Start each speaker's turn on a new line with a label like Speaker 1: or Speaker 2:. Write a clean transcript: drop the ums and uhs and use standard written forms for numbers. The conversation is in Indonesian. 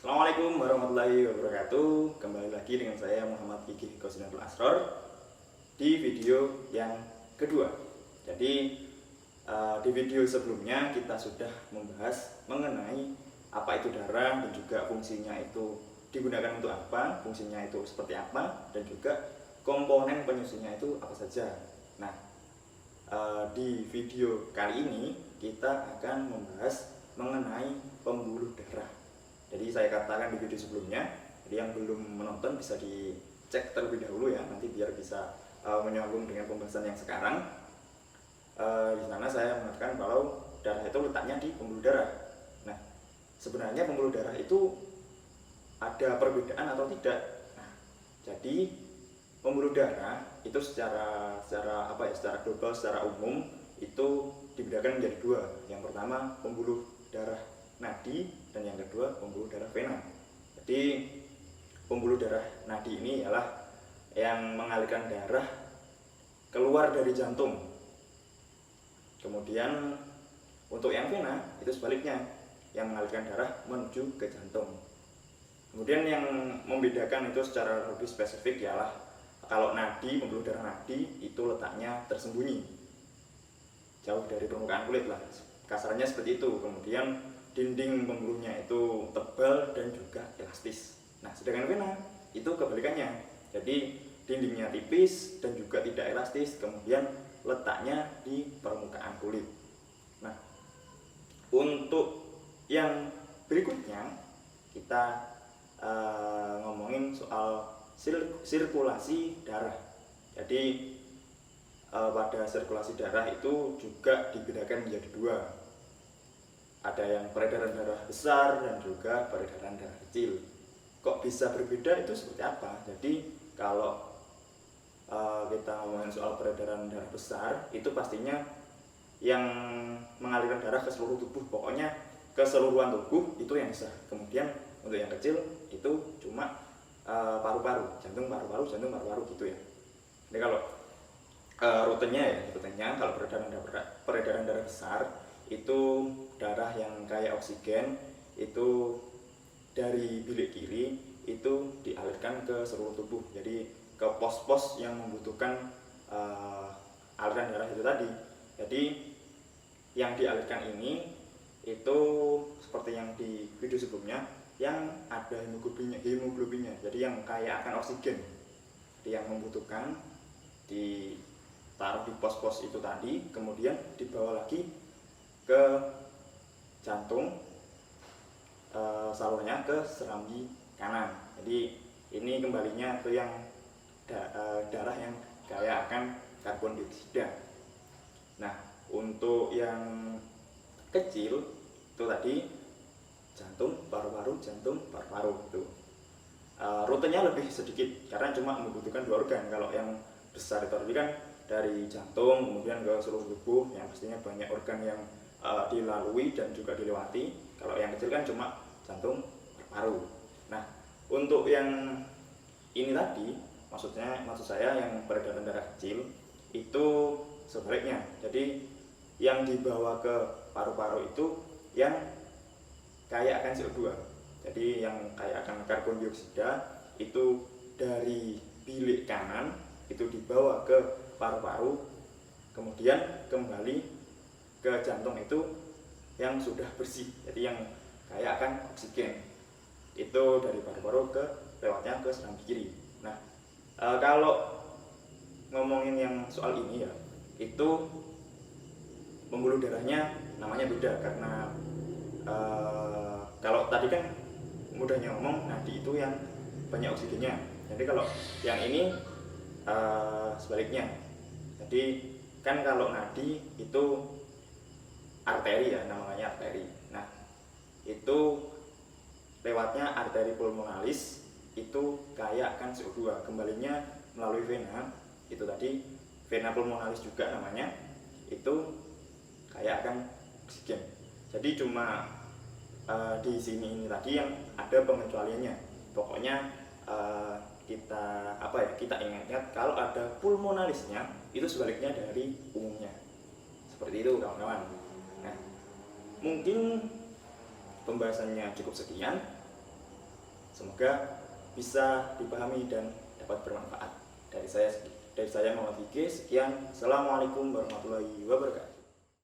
Speaker 1: Assalamualaikum warahmatullahi wabarakatuh. Kembali lagi dengan saya Muhammad Kiki Qasinatul Asror di video yang kedua. Jadi di video sebelumnya kita sudah membahas mengenai apa itu darah dan juga fungsinya itu digunakan untuk apa, fungsinya itu seperti apa, dan juga komponen penyusunnya itu apa saja. Nah, di video kali ini kita akan membahas mengenai pembuluh darah. Jadi saya katakan di video sebelumnya, jadi yang belum menonton bisa dicek terlebih dahulu ya, nanti biar bisa menyambung dengan pembahasan yang sekarang. Di sana saya mengatakan kalau darah itu letaknya di pembuluh darah. Nah, sebenarnya pembuluh darah itu ada perbedaan atau tidak? Nah, jadi pembuluh darah itu secara global, secara umum itu dibedakan menjadi dua. Yang pertama pembuluh darah nadi dan yang kedua pembuluh darah vena. Jadi pembuluh darah nadi ini ialah yang mengalirkan darah keluar dari jantung. Kemudian untuk yang vena itu sebaliknya, yang mengalirkan darah menuju ke jantung. Kemudian yang membedakan itu secara lebih spesifik ialah kalau nadi, pembuluh darah nadi itu letaknya tersembunyi, jauh dari permukaan kulit lah, kasarnya seperti itu. Kemudian dinding pembuluhnya itu tebal dan juga elastis. Nah, sedangkan vena itu kebalikannya. Jadi dindingnya tipis dan juga tidak elastis, kemudian letaknya di permukaan kulit. Nah, untuk yang berikutnya kita ngomongin soal sirkulasi darah. Jadi pada sirkulasi darah itu juga dibedakan menjadi dua. Ada yang peredaran darah besar dan juga peredaran darah kecil. Kok bisa berbeda itu seperti apa? Jadi kalau kita ngomongin soal peredaran darah besar, itu pastinya yang mengalirkan darah ke seluruh tubuh, pokoknya keseluruhan tubuh itu yang besar. Kemudian untuk yang kecil itu cuma paru-paru, jantung paru-paru, jantung paru-paru gitu ya. Jadi kalau rutenya kalau peredaran darah besar itu darah yang kayak oksigen itu dari bilik kiri itu dialirkan ke seluruh tubuh, jadi ke pos-pos yang membutuhkan aliran darah itu tadi. Jadi yang dialirkan ini itu seperti yang di video sebelumnya, yang ada hemoglobinnya, jadi yang kayak akan oksigen, jadi yang membutuhkan ditaruh di pos-pos itu tadi, kemudian dibawa lagi ke jantung, salurannya ke serambi kanan. Jadi ini kembalinya ke yang darah yang kaya akan karbon dioksida. Nah, untuk yang kecil itu tadi jantung, paru-paru, jantung, paru-paru itu. Rutenya lebih sedikit karena cuma membutuhkan dua organ. Kalau yang besar itu tadi kan dari jantung kemudian ke seluruh tubuh, yang pastinya banyak organ yang dilalui dan juga dilewati. Kalau yang kecil kan cuma jantung, paru. Nah, untuk yang ini tadi, maksud saya yang peredaran darah kecil itu sebaliknya. Jadi yang dibawa ke paru-paru itu yang kaya akan CO2. Jadi yang kaya akan karbon dioksida itu dari bilik kanan itu dibawa ke paru-paru, kemudian kembali ke jantung itu yang sudah bersih, jadi yang kaya akan oksigen itu dari paru-paru lewatnya ke serambi kiri. Nah, kalau ngomongin yang soal ini ya, itu pembuluh darahnya namanya beda karena kalau tadi kan mudahnya ngomong nadi itu yang banyak oksigennya, jadi kalau yang ini sebaliknya. Jadi kan kalau nadi itu arteri ya, namanya arteri. Nah, itu lewatnya arteri pulmonalis itu kaya akan CO2, kembalinya melalui vena itu tadi, vena pulmonalis juga namanya, itu kaya akan oksigen. Jadi cuma di sini ini tadi yang ada pengecualiannya. Pokoknya kita ingat kalau ada pulmonalisnya itu sebaliknya dari umumnya. Seperti itu kawan-kawan. Nah, mungkin pembahasannya cukup sekian. Semoga bisa dipahami dan dapat bermanfaat. Dari saya Muhammad Fikri, sekian. Assalamualaikum warahmatullahi wabarakatuh.